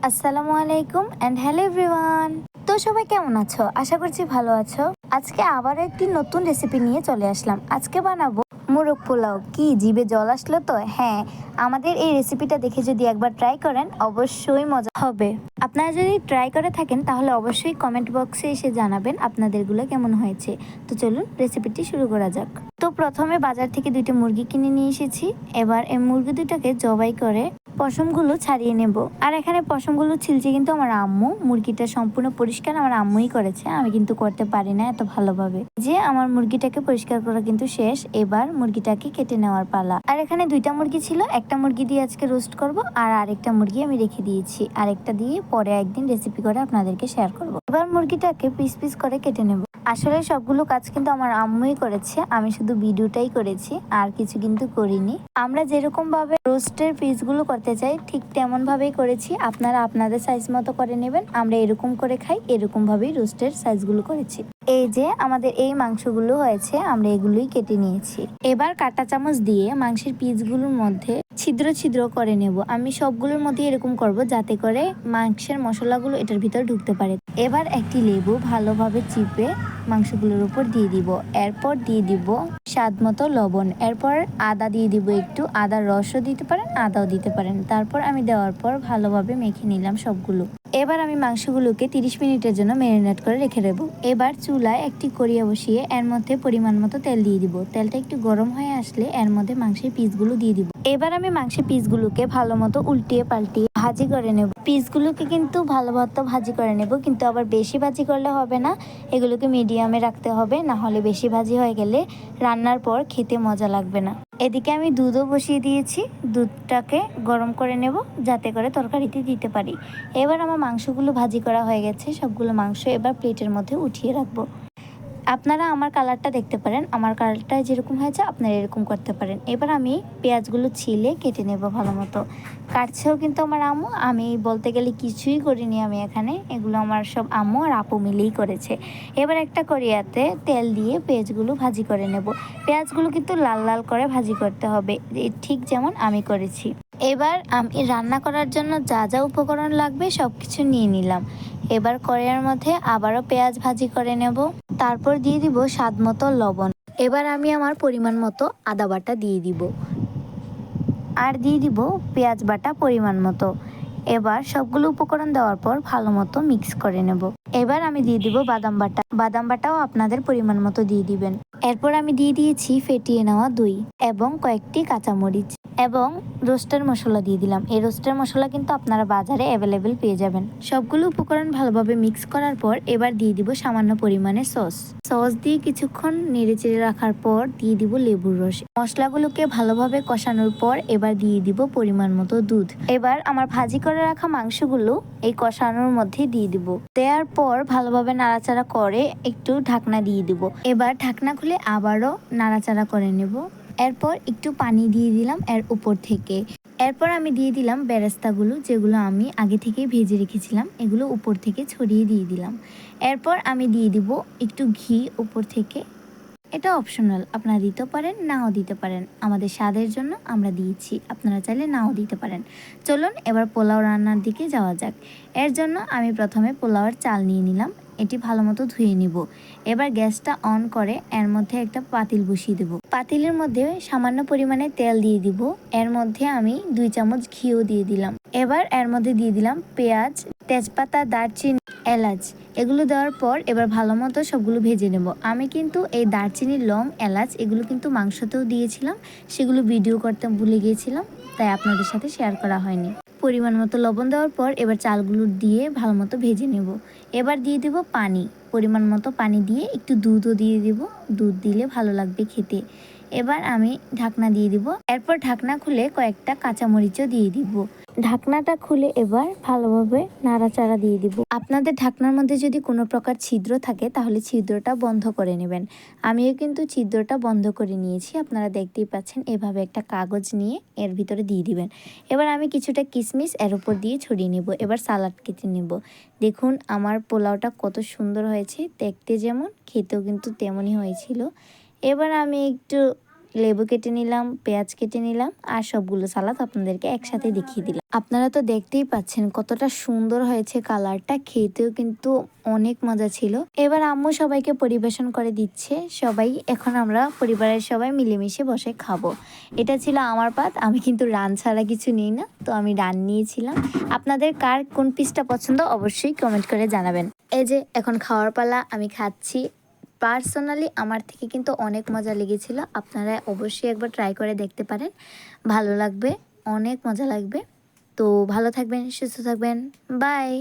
আসসালামু আলাইকুম and hello everyone. তো সবাই কেমন আছো? আশা করছি ভালো আছো। আজকে আবার একটি নতুন রেসিপি নিয়ে চলে আসলাম। আজকে বানাবো মোরগ পোলাও। কি জিভে জল আসলো তো? হ্যাঁ, আমাদের এই রেসিপিটা দেখে যদি একবার ট্রাই করেন অবশ্যই মজা হবে। আপনারা যদি ট্রাই করে থাকেন তাহলে অবশ্যই কমেন্ট বক্সে এসে জানাবেন আপনাদেরগুলো কেমন হয়েছে। তো চলুন রেসিপিটি শুরু করা যাক। তো প্রথমে বাজার থেকে দুইটা মুরগি কিনে নিয়ে এসেছি। এবার এই মুরগি দুটাকে জবাই করে পশমগুলো ছাড়িয়ে নেব। আর এখানে পশমগুলো ছিলছে কিন্তু আমার আম্মু। মুরগিটা সম্পূর্ণ পরিষ্কার আমার আম্মুই করেছে, আমি কিন্তু করতে পারি না এত ভালোভাবে। যে আমার মুরগিটাকে পরিষ্কার করা কিন্তু শেষ। এবার মুরগিটাকে কেটে নেওয়ার পালা। আর এখানে দুইটা মুরগি ছিল, একটা মুরগি দিয়ে আজকে রোস্ট করব আর আরেকটা মুরগি আমি রেখে দিয়েছি। আরেকটা দিয়ে পরে একদিন রেসিপি করে আপনাদেরকে শেয়ার করব। এবার মুরগিটাকে পিস পিস করে কেটে নেব। আসলে সবগুলো কাজ কিন্তু আমার আম্মুই করেছে, আমি শুধু ভিডিওটাই করেছি, আর কিছু কিন্তু করিনি। আমরা যেরকম ভাবে রোস্টের পিসগুলো করতে চাই ঠিক তেমন ভাবেই করেছি। আপনারা আপনাদের সাইজ মতো করে নেবেন। আমরা এরকম করে খাই, এরকম ভাবেই রোস্টের সাইজগুলো করেছি। এই যে আমাদের এই মাংসগুলো হয়েছে, আমরা এগুলোই কেটে নিয়েছি। এবার কাঁটা চামচ দিয়ে মাংসের পিসগুলোর মধ্যে ছিদ্র ছিদ্র করে নেব। আমি সবগুলোর মধ্যে এরকম করব যাতে করে মাংসের মশলাগুলো এটার ভিতর ঢুকতে পারে। এবার একটি লেবু ভালোভাবে চিপে মাংসগুলোর উপর দিয়ে দিব। এরপর দিয়ে দিব স্বাদ মতো লবণ। এরপর আদা দিয়ে দিব, একটু আদার রসও দিতে পারেন, আদাও দিতে পারেন। তারপর আমি দেওয়ার পর ভালোভাবে মেখে নিলাম সবগুলো। এবার আমি মাংসগুলোকে 30 মিনিটের জন্য ম্যারিনেট করে রেখে দেব। এবার চুলায় একটি কড়িয়া বসিয়ে এর মধ্যে পরিমাণ মতো তেল দিয়ে দিব। তেলটা একটু গরম হয়ে আসলে এর মধ্যে মাংসের পিসগুলো দিয়ে দিব। এবার আমি মাংসের পিসগুলোকে ভালো মতো উল্টিয়ে পাল্টিয়ে ভাজি করে নেব। পিসগুলোকে কিন্তু ভালো মতো ভাজি করে নেব, কিন্তু আবার বেশি ভাজি করলে হবে না। এগুলোকে মিডিয়ামে রাখতে হবে, না হলে বেশি ভাজি হয়ে গেলে রান্নার পর খেতে মজা লাগবে না। এদিকে আমি দুধও বসিয়ে দিয়েছি, দুধটাকে গরম করে নেব যাতে করে তরকারিতে দিতে পারি। এবার আমার মাংসগুলো ভাজি করা হয়ে গেছে, সবগুলো মাংস এবার প্লেটের মধ্যে উঠিয়ে রাখবো। আপনারা আমার কালারটা দেখতে পারেন, আমার কালারটা যেরকম হয়েছে আপনারা এরকম করতে পারেন। এবার আমি পেঁয়াজগুলো ছিলে কেটে নেব ভালো মতো। কাটছেও কিন্তু আমার আম্মু, আমি বলতে গেলে কিছুই করিনি আমি এখানে, এগুলো আমার সব আম্মু আর আপু মিলেই করেছে। এবার একটা কড়াইতে তেল দিয়ে পেঁয়াজগুলো ভাজি করে নেব। পেঁয়াজগুলো কিন্তু লাল লাল করে ভাজি করতে হবে, ঠিক যেমন আমি করেছি। এবার আমি রান্না করার জন্য যা যা উপকরণ লাগবে সব কিছু নিয়ে নিলাম। এবার কড়াইয়ের মধ্যে আবারও পেঁয়াজ ভাজি করে নেব। তারপর দিয়ে দিব স্বাদ মতো লবণ। এবার আমি আমার পরিমাণ মতো আদা বাটা দিয়ে দিব আর দিয়ে দিব পেঁয়াজ বাটা পরিমাণ মতো। এবার সবগুলো উপকরণ দেওয়ার পর ভালো মতো মিক্স করে নেব। এবার আমি দিয়ে দিব বাদাম বাটা। বাদাম বাটাও আপনাদের পরিমাণ মতো দিয়ে দিবেন। এরপর আমি দিয়ে দিয়েছি ফেটিয়ে নেওয়া দই এবং কয়েকটি কাঁচামরিচ এবং রোস্টার মশলা দিয়ে দিলাম। এই রোস্টার মশলা কিন্তু আপনারা বাজারে অ্যাভেলেবেল পেয়ে যাবেন। সবগুলো উপকরণ ভালোভাবে মিক্স করার পর এবার দিয়ে দিব সামান্য পরিমাণে সস দিয়ে কিছুক্ষণ নেড়েচেড়ে রাখার পর দিয়ে দিব লেবুর রস। মশলাগুলোকে ভালোভাবে কষানোর পর এবার দিয়ে দিব পরিমাণ মতো দুধ। এবার আমার ভাজি করে রাখা মাংসগুলো এই কষানোর মধ্যে দিয়ে দিব। দেওয়ার পর ভালোভাবে নাড়াচাড়া করে একটু ঢাকনা দিয়ে দিব। এবার ঢাকনা খুলে আবারও নাড়াচাড়া করে নেব। এরপর একটু পানি দিয়ে দিলাম এর উপর থেকে। এরপর আমি দিয়ে দিলাম বেরেস্তাগুলো, যেগুলো আমি আগে থেকেই ভেজে রেখেছিলাম, এগুলো উপর থেকে ছড়িয়ে দিয়ে দিলাম। এরপর আমি দিয়ে দিব একটু ঘি উপর থেকে। এটা অপশনাল, আপনারা দিতে পারেন নাও দিতে পারেন, আমাদের স্বাদের জন্য আমরা দিয়েছি, আপনারা চাইলে নাও দিতে পারেন। চলুন এবার পোলাও রান্নার দিকে যাওয়া যাক। এর জন্য আমি প্রথমে পোলাওয়ের চাল নিয়ে নিলাম, এটি ভালো মতো ধুয়ে নিব। এবার গ্যাসটা অন করে এর মধ্যে একটা পাতিল বসিয়ে দেব। পাতিলের মধ্যে সামান্য পরিমাণে তেল দিয়ে দিব। এর মধ্যে আমি 2 চামচ ঘিও দিয়ে দিলাম। এবার এর মধ্যে দিয়ে দিলাম পেঁয়াজ, তেজপাতা, দারচিনি, এলাচ। এগুলো দেওয়ার পর এবার ভালো মতো সবগুলো ভেজে নেব। আমি কিন্তু এই দারচিনি, লং, এলাচ এগুলো কিন্তু মাংসতেও দিয়েছিলাম, সেগুলো ভিডিও করতে ভুলে গিয়েছিলাম, তাই আপনাদের সাথে শেয়ার করা হয়নি। পরিমাণ মতো লবণ দেওয়ার পর এবার চালগুলো দিয়ে ভালো মতো ভেজে নেব। এবার দিয়ে দেব পানি, পরিমাণ মতো পানি দিয়ে একটু দুধও দিয়ে দেব, দুধ দিলে ভালো লাগবে খেতে। এবার আমি ঢাকনা দিয়ে দিব। এরপর ঢাকনা খুলে কয়েকটা কাঁচামরিচও দিয়ে দিব। ঢাকনাটা খুলে এবার ভালোভাবে নাড়াচাড়া দিয়ে দিব। আপনাদের ঢাকনার মধ্যে যদি কোনো প্রকার ছিদ্র থাকে তাহলে ছিদ্রটা বন্ধ করে নেবেন। আমিও কিন্তু ছিদ্রটা বন্ধ করে নিয়েছি, আপনারা দেখতেই পাচ্ছেন। এভাবে একটা কাগজ নিয়ে এর ভিতরে দিয়ে দিবেন। এবার আমি কিছুটা কিশমিশ এর উপর দিয়ে ছড়িয়ে নেব। এবার সালাড কেটে নেব। দেখুন আমার পোলাওটা কত সুন্দর হয়েছে, দেখতে যেমন খেতেও কিন্তু তেমনই হয়েছিল। এবার আমি একটু লেবু কেটে নিলাম, পেঁয়াজ কেটে নিলাম আর সবগুলো সালাদ আপনাদেরকে একসাথে দেখিয়ে দিলাম। আপনারা তো দেখতেই পাচ্ছেন কতটা সুন্দর হয়েছে, কালারটা খেতেও কিন্তু অনেক মজা ছিল। এবার আম্মু সবাইকে পরিবেশন করে দিচ্ছে। সবাই এখন আমরা পরিবারের সবাই মিলেমিশে বসে খাবো। এটা ছিল আমার পাত, আমি কিন্তু রান ছাড়া কিছু নিই না, তো আমি রান নিয়েছিলাম। আপনাদের কার কোন পিসটা পছন্দ অবশ্যই কমেন্ট করে জানাবেন। এই যে এখন খাওয়ার পালা, আমি খাচ্ছি। পার্সোনালি আমার থেকে কিন্তু অনেক মজা লেগেছিল, আপনারা অবশ্যই একবার ট্রাই করে দেখতে পারেন, ভালো লাগবে, অনেক মজা লাগবে। তো ভালো থাকবেন, সুস্থ থাকবেন, বাই।